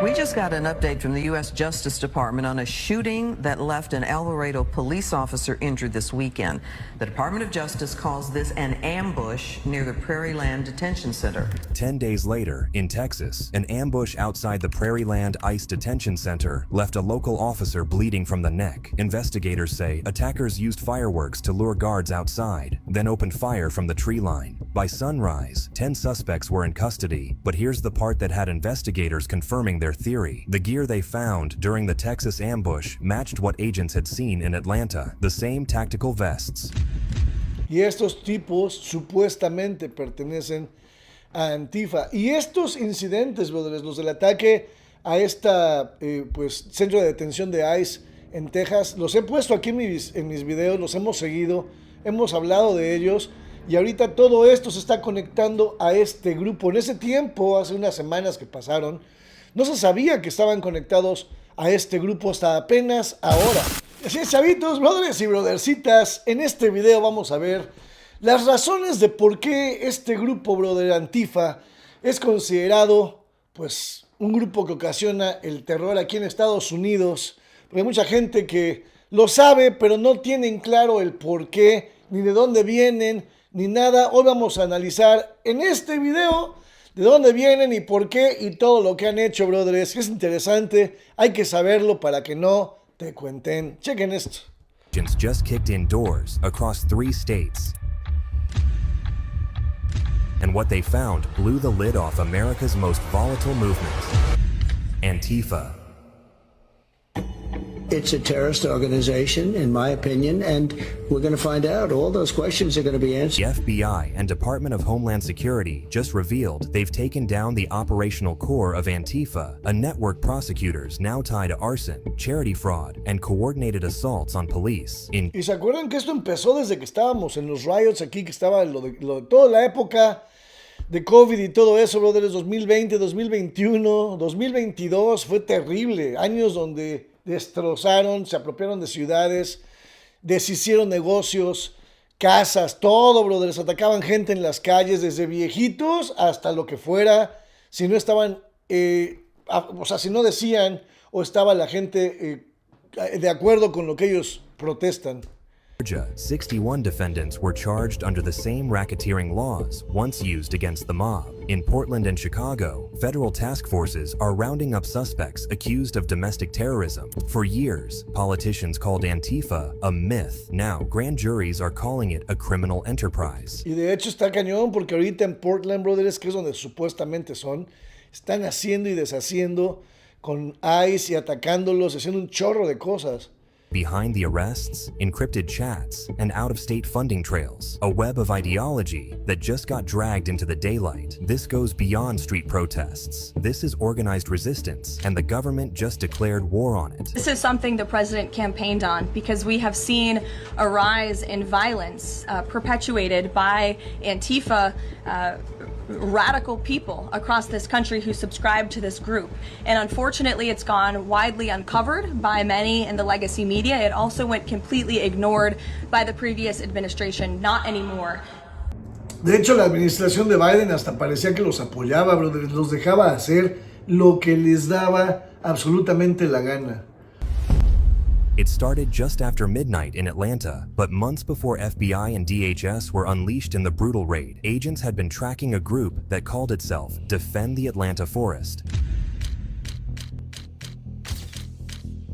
We just got an update from the U.S. Justice Department on a shooting that left an El Laredo police officer injured this weekend. The Department of Justice calls this an ambush near the Prairie Land Detention Center. 10 days later, in Texas, an ambush outside the Prairie Land ICE Detention Center left a local officer bleeding from the neck. Investigators say attackers used fireworks to lure guards outside, then opened fire from the tree line. By sunrise, 10 suspects were in custody, but here's the part that had investigators confirming their theory. The gear they found during the Texas ambush matched what agents had seen in Atlanta, the same tactical vests. Y estos tipos supuestamente pertenecen a Antifa. Y estos incidentes, brothers, los del ataque a esta pues, centro de detención de ICE en Texas, los he puesto aquí en mis videos, los hemos seguido, hemos hablado de ellos. Y ahorita todo esto se está conectando a este grupo. En ese tiempo, hace unas semanas que pasaron, no se sabía que estaban conectados a este grupo hasta apenas ahora. Así es, chavitos, brothers y brothercitas, en este video vamos a ver las razones de por qué este grupo, brother, Antifa, es considerado, pues, un grupo que ocasiona el terror aquí en Estados Unidos. Porque hay mucha gente que lo sabe, pero no tienen claro el por qué, ni de dónde vienen, ni nada. Hoy vamos a analizar en este video de dónde vienen y por qué y todo lo que han hecho, brothers. Es interesante, hay que saberlo para que no te cuenten. Chequen esto. Just kicked in doors across 3 states. And what they found blew the lid off America's most volatile movement, Antifa. It's a terrorist organization, in my opinion, and we're going to find out. All those questions are going to be answered. The FBI and Department of Homeland Security just revealed they've taken down the operational core of Antifa, a network prosecutors now tie to arson, charity fraud, and coordinated assaults on police. Y se acuerdan que esto empezó desde que estábamos en los riots aquí, que estaba lo de toda la época de COVID y todo eso, brothers, 2020, 2021, 2022, fue terrible. Años donde destrozaron, se apropiaron de ciudades, deshicieron negocios, casas, todo, brothers. Atacaban gente en las calles, desde viejitos hasta lo que fuera. Si no estaban, o sea, si no decían o estaba la gente de acuerdo con lo que ellos protestan. Georgia, 61 defendants were charged under the same racketeering laws once used against the mob. In Portland and Chicago, federal task forces are rounding up suspects accused of domestic terrorism. For years, politicians called Antifa a myth. Now, grand juries are calling it a criminal enterprise. Y de hecho está cañón porque ahorita en Portland, brothers, que es donde supuestamente son, están haciendo y deshaciendo con ICE y atacándolos, haciendo un chorro de cosas. Behind the arrests, encrypted chats, and out-of-state funding trails, a web of ideology that just got dragged into the daylight. This goes beyond street protests. This is organized resistance, and the government just declared war on it. This is something the president campaigned on because we have seen a rise in violence perpetuated by Antifa radical people across this country who subscribe to this group. And unfortunately, it's gone widely uncovered by many in the legacy media. It also went completely ignored by the previous administration. Not anymore. De hecho, la administración de Biden hasta parecía que los apoyaba, brother. Los dejaba hacer lo que les daba absolutamente la gana. It started just after midnight in Atlanta, but months before FBI and DHS were unleashed in the brutal raid, agents had been tracking a group that called itself Defend the Atlanta Forest.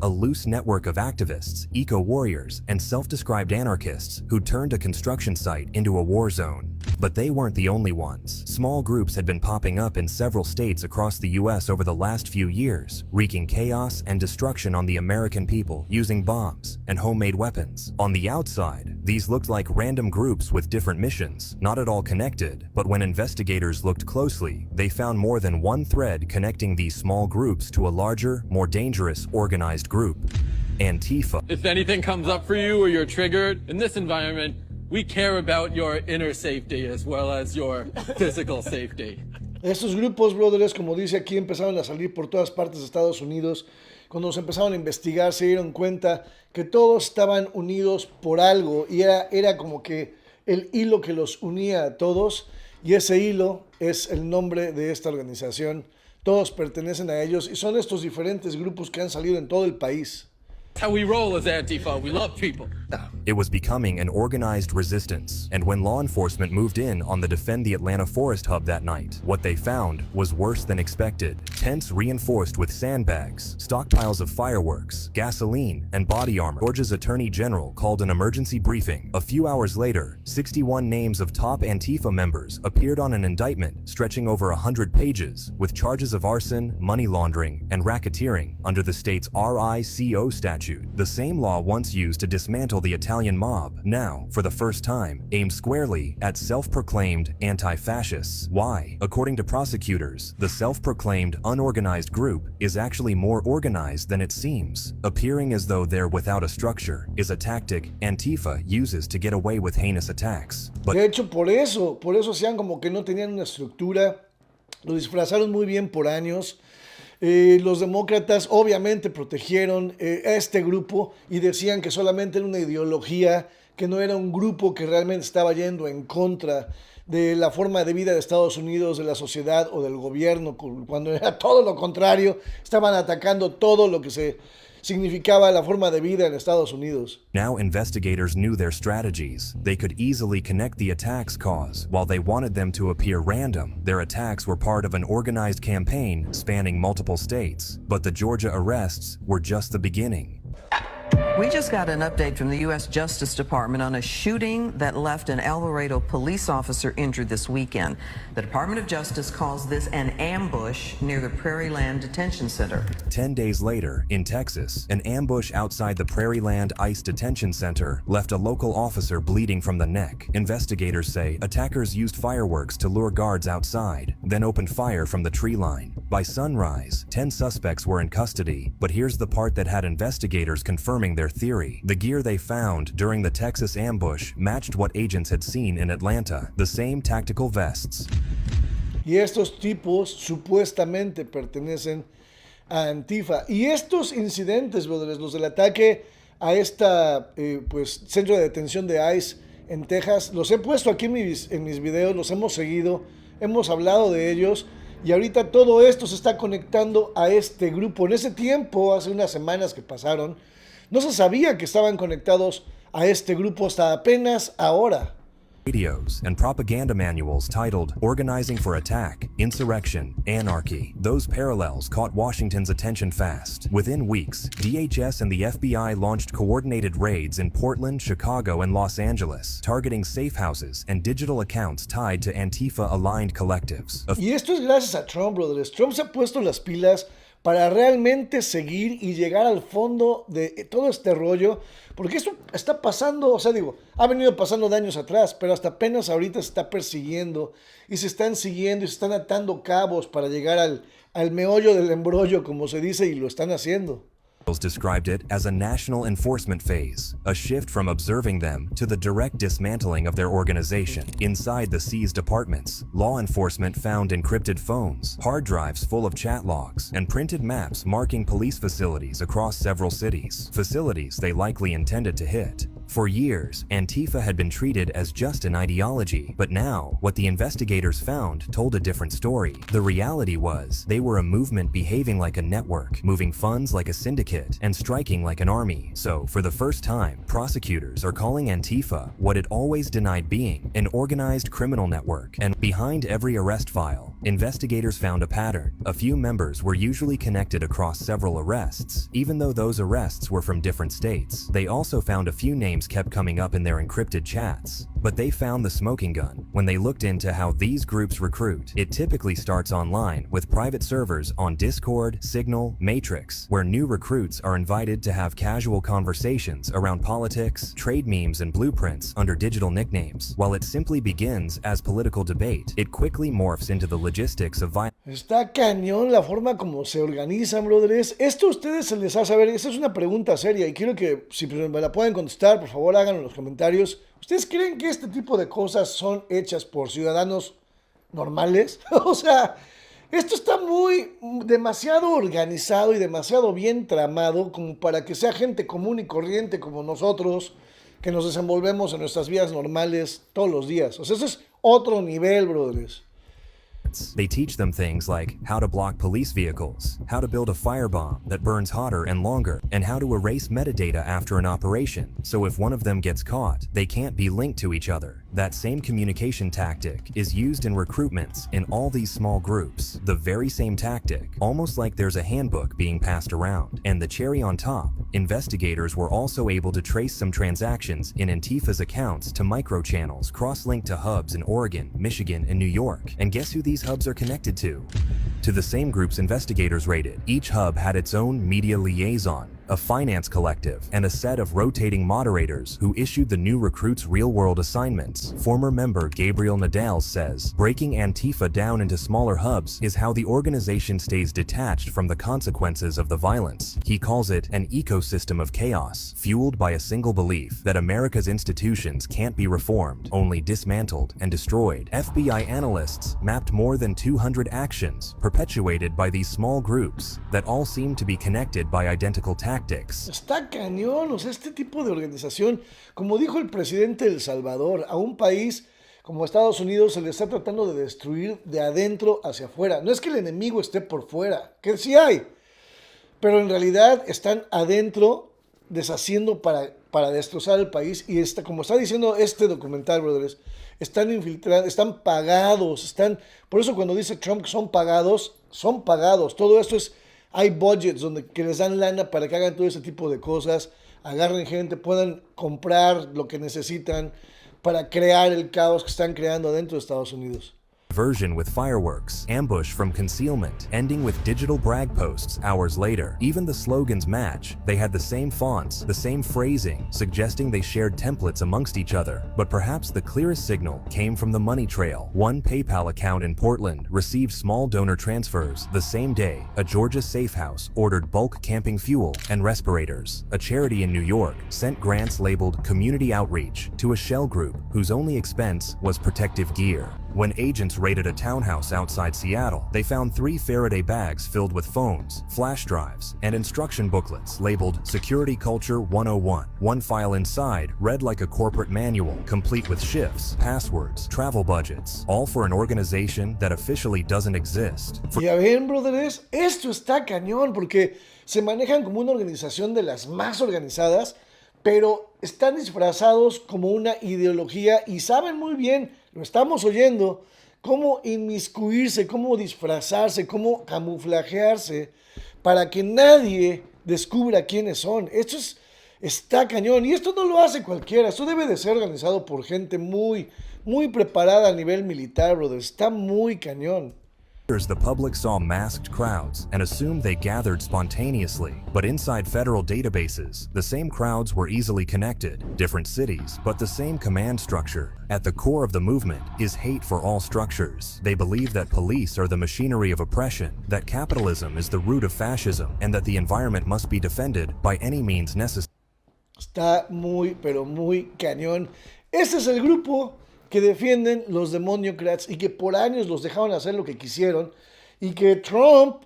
A loose network of activists, eco-warriors, and self-described anarchists who turned a construction site into a war zone. But they weren't the only ones. Small groups had been popping up in several states across the US over the last few years, wreaking chaos and destruction on the American people using bombs and homemade weapons. On the outside, these looked like random groups with different missions, not at all connected, but when investigators looked closely, they found more than one thread connecting these small groups to a larger, more dangerous, organized group. Antifa. If anything comes up for you or you're triggered, in this environment, we care about your inner safety as well as your physical safety. Estos grupos, brothers, como dice aquí, empezaron a salir por todas partes de Estados Unidos. Cuando se empezaron a investigar, se dieron cuenta que todos estaban unidos por algo y era como que el hilo que los unía a todos, y ese hilo es el nombre de esta organización todos pertenecen a ellos y son estos diferentes grupos que han salido en todo el país. That's how we roll as Antifa. We love people. It was becoming an organized resistance, and when law enforcement moved in on the Defend the Atlanta Forest hub that night, what they found was worse than expected. Tents reinforced with sandbags, stockpiles of fireworks, gasoline, and body armor. Georgia's Attorney General called an emergency briefing. A few hours later, 61 names of top Antifa members appeared on an indictment stretching over 100 pages, with charges of arson, money laundering, and racketeering under the state's RICO statute, the same law once used to dismantle the Italian mob, now, for the first time, aimed squarely at self-proclaimed anti-fascists. Why? According to prosecutors, the self-proclaimed unorganized group is actually more organized than it seems. Appearing as though they're without a structure is a tactic Antifa uses to get away with heinous attacks. But De hecho, por eso hacían como que no tenían una estructura, lo disfrazaron muy bien por años. Los demócratas obviamente protegieron a este grupo y decían que solamente era una ideología, que no era un grupo que realmente estaba yendo en contra de la forma de vida de Estados Unidos, de la sociedad o del gobierno, cuando era todo lo contrario. Estaban atacando todo lo que significaba la forma de vida en Estados Unidos. now investigators knew their strategies. They could easily connect the attack's cause. While they wanted them to appear random, their attacks were part of an organized campaign spanning multiple states. But the Georgia arrests were just the beginning. We just got an update from the U.S. Justice Department on a shooting that left an El Laredo police officer injured this weekend. The Department of Justice calls this an ambush near the Prairie Land Detention Center. 10 days later, in Texas, an ambush outside the Prairie Land ICE Detention Center left a local officer bleeding from the neck. Investigators say attackers used fireworks to lure guards outside, then opened fire from the tree line. By sunrise, 10 suspects were in custody, but here's the part that had investigators confirming their theory. The gear they found during the Texas ambush matched what agents had seen in Atlanta, the same tactical vests. Y estos tipos supuestamente pertenecen a Antifa. Y estos incidentes, brothers, los del ataque a esta pues, centro de detención de ICE en Texas, los he puesto aquí en mis videos, los hemos seguido, hemos hablado de ellos. Y ahorita todo esto se está conectando a este grupo. En ese tiempo, hace unas semanas que pasaron, no se sabía que estaban conectados a este grupo hasta apenas ahora. Radios and propaganda manuals titled Organizing for Attack, Insurrection, Anarchy. Those parallels caught Washington's attention fast. Within weeks, DHS and the FBI launched coordinated raids in Portland, Chicago, and Los Angeles, targeting safe houses and digital accounts tied to Antifa-aligned collectives. Y esto es gracias a Trump, brothers. Trump se ha puesto las pilas para realmente seguir y llegar al fondo de todo este rollo, porque esto está pasando, o sea, digo, ha venido pasando de años atrás, pero hasta apenas ahorita se está persiguiendo y se están siguiendo y se están atando cabos para llegar al meollo del embrollo, como se dice, y lo están haciendo. Described it as a national enforcement phase, a shift from observing them to the direct dismantling of their organization. Inside the seized apartments, law enforcement found encrypted phones, hard drives full of chat logs, and printed maps marking police facilities across several cities, facilities they likely intended to hit. For years, Antifa had been treated as just an ideology, but now, what the investigators found told a different story. The reality was, they were a movement behaving like a network, moving funds like a syndicate, and striking like an army. So, for the first time, prosecutors are calling Antifa what it always denied being, an organized criminal network. And behind every arrest file, investigators found a pattern. A few members were usually connected across several arrests, even though those arrests were from different states. They also found a few names kept coming up in their encrypted chats. But they found the smoking gun when they looked into how these groups recruit. It typically starts online with private servers on Discord, Signal, Matrix, where new recruits are invited to have casual conversations around politics, trade memes, and blueprints under digital nicknames. While it simply begins as political debate, it quickly morphs into the logistics of violence. Está cañón la forma como se organizan, brothers. Esto a ustedes se les hace saber. Esta es una pregunta seria y quiero que, si me la pueden contestar, por favor háganlo en los comentarios. ¿Ustedes creen que este tipo de cosas son hechas por ciudadanos normales? O sea, esto está demasiado organizado y demasiado bien tramado como para que sea gente común y corriente como nosotros, que nos desenvolvemos en nuestras vidas normales todos los días. O sea, eso es otro nivel, brothers. science. They teach them things like how to block police vehicles, how to build a firebomb that burns hotter and longer, and how to erase metadata after an operation, so if one of them gets caught, they can't be linked to each other. That same communication tactic is used in recruitments in all these small groups. The very same tactic, almost like there's a handbook being passed around. And the cherry on top, investigators were also able to trace some transactions in Antifa's accounts to microchannels cross-linked to hubs in Oregon, Michigan, and New York. And guess who these hubs are connected to? To the same groups investigators raided. Each hub had its own media liaison, a finance collective, and a set of rotating moderators who issued the new recruits real-world assignments. Former member Gabriel Nadal says, breaking Antifa down into smaller hubs is how the organization stays detached from the consequences of the violence. He calls it an ecosystem of chaos, fueled by a single belief that America's institutions can't be reformed, only dismantled and destroyed. FBI analysts mapped more than 200 actions perpetuated by these small groups that all seem to be connected by identical tactics. Está cañón, o sea, este tipo de organización, como dijo el presidente de El Salvador, a un país como Estados Unidos se le está tratando de destruir de adentro hacia afuera. No es que el enemigo esté por fuera, que sí hay, pero en realidad están adentro deshaciendo para destrozar el país. Y como está diciendo este documental, brothers, están infiltrados, están pagados, por eso cuando dice Trump que son pagados. Todo esto hay budgets que les dan lana para que hagan todo ese tipo de cosas, agarren gente, puedan comprar lo que necesitan para crear el caos que están creando dentro de Estados Unidos. Version with fireworks, ambush from concealment, ending with digital brag posts hours later. Even the slogans match. They had the same fonts, the same phrasing, suggesting they shared templates amongst each other. But perhaps the clearest signal came from the money trail. One PayPal account in Portland received small donor transfers. The same day, a Georgia safe house ordered bulk camping fuel and respirators. A charity in New York sent grants labeled community outreach to a shell group whose only expense was protective gear. When agents raided a townhouse outside Seattle, they found 3 Faraday bags filled with phones, flash drives, and instruction booklets labeled Security Culture 101. One file inside read like a corporate manual, complete with shifts, passwords, travel budgets, all for an organization that officially doesn't exist. Ya ven, brothers, esto está cañón porque se manejan como una organización de las más organizadas, pero están disfrazados como una ideología y saben muy bien, lo estamos oyendo, cómo inmiscuirse, cómo disfrazarse, cómo camuflajearse para que nadie descubra quiénes son. Está cañón y esto no lo hace cualquiera, esto debe de ser organizado por gente muy preparada a nivel militar, brother. Está muy cañón. The public saw masked crowds and assumed they gathered spontaneously. But inside federal databases, the same crowds were easily connected, different cities, but the same command structure. At the core of the movement is hate for all structures. They believe that police are the machinery of oppression, that capitalism is the root of fascism, and that the environment must be defended by any means necessary. Está pero muy cañón. Este es el grupo que defienden los demócratas y que por años los dejaron hacer lo que quisieron y que Trump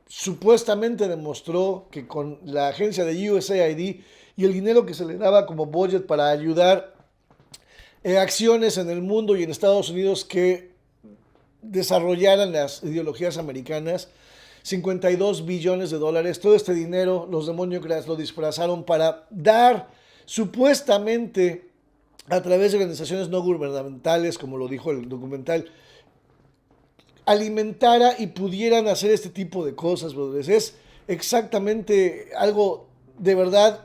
supuestamente demostró que con la agencia de USAID y el dinero que se le daba como budget para ayudar acciones en el mundo y en Estados Unidos que desarrollaran las ideologías americanas, $52 billones, todo este dinero los demócratas lo disfrazaron para dar supuestamente a través de organizaciones no gubernamentales, como lo dijo el documental, alimentara y pudieran hacer este tipo de cosas, brothers. Es exactamente algo de verdad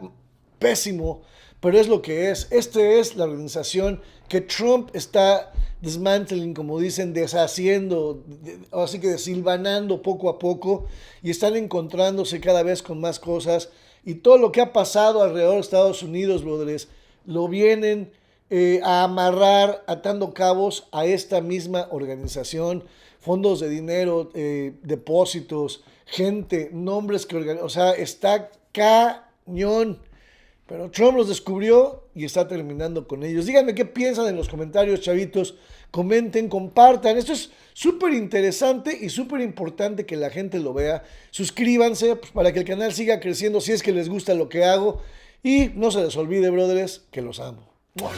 pésimo, pero es lo que es. Esta es la organización que Trump está dismantling, como dicen, deshaciendo, así que desilvanando poco a poco, y están encontrándose cada vez con más cosas, y todo lo que ha pasado alrededor de Estados Unidos, brothers, lo vienen a amarrar, atando cabos a esta misma organización, fondos de dinero, depósitos, gente, nombres que organizan, o sea, está cañón. Pero Trump los descubrió y está terminando con ellos. Díganme qué piensan en los comentarios, chavitos. Comenten, compartan. Esto es súper interesante y súper importante que la gente lo vea. Suscríbanse para que el canal siga creciendo si es que les gusta lo que hago. Y no se les olvide, brothers, que los amo. ¡Mua!